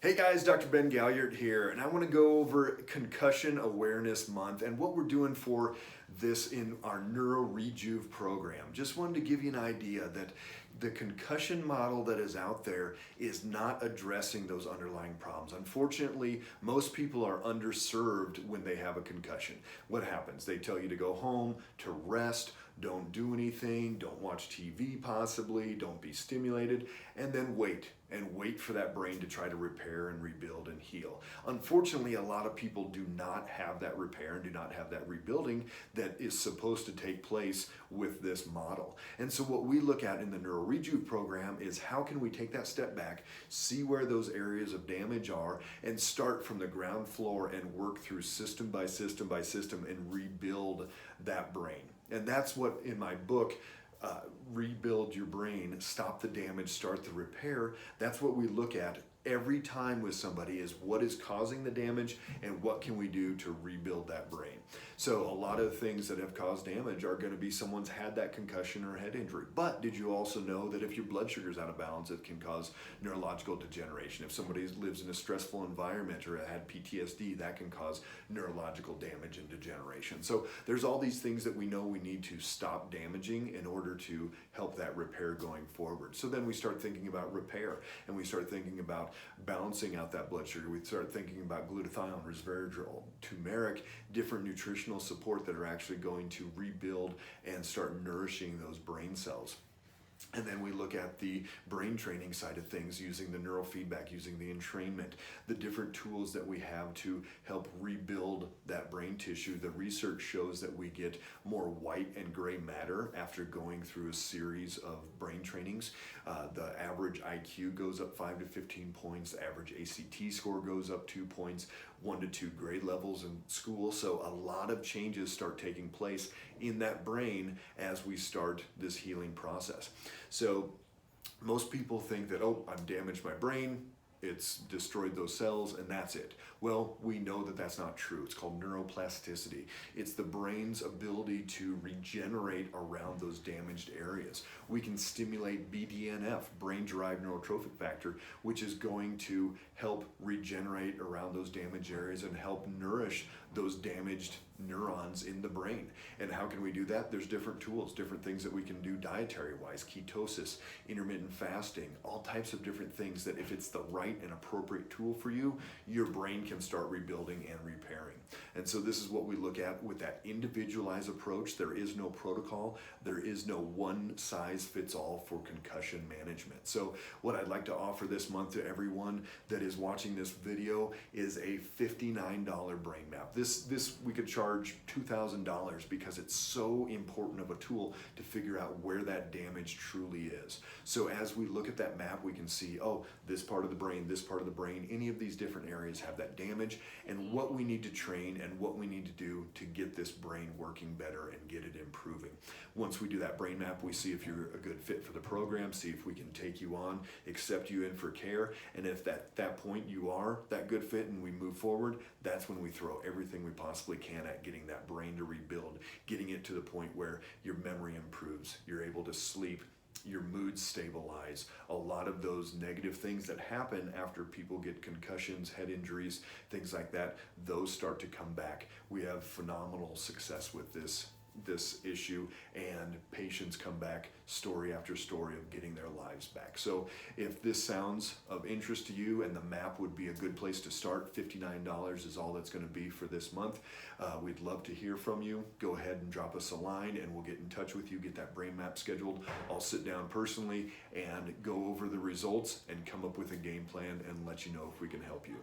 Hey guys, Dr. Ben Galyardt here, and I want to go over Concussion Awareness Month and what we're doing for this in our NeuroRejuv program. Just wanted to give you an idea that the concussion model that is out there is not addressing those underlying problems. Unfortunately, most people are underserved when they have a concussion. What happens? They tell you to go home, to rest, don't do anything, don't watch TV possibly, don't be stimulated, and then wait for that brain to try to repair and rebuild and heal. Unfortunately, a lot of people do not have that repair and do not have that rebuilding that is supposed to take place with this model. And so what we look at in the NeuroRejuv program is how can we take that step back, see where those areas of damage are, and start from the ground floor and work through system by system by system and rebuild that brain. And that's what in my book, Rebuild Your Brain, Stop the Damage, Start the Repair, that's what we look at every time with somebody is what is causing the damage and what can we do to rebuild that brain. So a lot of things that have caused damage are going to be someone's had that concussion or head injury. But did you also know that if your blood sugar is out of balance, it can cause neurological degeneration? If somebody lives in a stressful environment or had PTSD, that can cause neurological damage and degeneration. So there's all these things that we know we need to stop damaging in order to help that repair going forward. So then we start thinking about repair and we start thinking about balancing out that blood sugar. We start thinking about glutathione, resveratrol, turmeric, different nutritional support that are actually going to rebuild and start nourishing those brain cells. And then we look at the brain training side of things using the neurofeedback, using the entrainment, the different tools that we have to help rebuild that brain tissue. The research shows that we get more white and gray matter after going through a series of brain trainings. The average IQ goes up 5 to 15 points, the average ACT score goes up 2 points, 1 to 2 grade levels in school. So a lot of changes start taking place in that brain as we start this healing process. So most people think that, oh, I've damaged my brain, it's destroyed those cells, and that's it. Well, we know that that's not true. It's called neuroplasticity. It's the brain's ability to regenerate around those damaged areas. We can stimulate BDNF, brain-derived neurotrophic factor, which is going to help regenerate around those damaged areas and help nourish those damaged neurons in the brain. And how can we do that? There's different tools, different things that we can do dietary-wise, ketosis, intermittent fasting, all types of different things that if it's the right and appropriate tool for you, your brain can start rebuilding and repairing. And so this is what we look at with that individualized approach. There is no protocol. There is no one size fits all for concussion management. So what I'd like to offer this month to everyone that is watching this video is a $59 brain map. This we could charge $2,000 because it's so important of a tool to figure out where that damage truly is. So as we look at that map, we can see, oh, this part of the brain, this part of the brain, any of these different areas have that damage, and what we need to train and what we need to do to get this brain working better and get it improving. Once we do that brain map, we see if you're a good fit for the program, see if we can take you on, accept you in for care, and if at that point you are that good fit and we move forward, that's when we throw everything we possibly can at getting that brain to rebuild, getting it to the point where your memory improves, you're able to sleep, your mood stabilize. A lot of those negative things that happen after people get concussions, head injuries, things like that, those start to come back. We have phenomenal success with this issue, and patients come back story after story of getting their lives back. So if this sounds of interest to you and the map would be a good place to start, $59 is all that's going to be for this month. We'd love to hear from you. Go ahead and drop us a line and we'll get in touch with you, get that brain map scheduled. I'll sit down personally and go over the results and come up with a game plan and let you know if we can help you.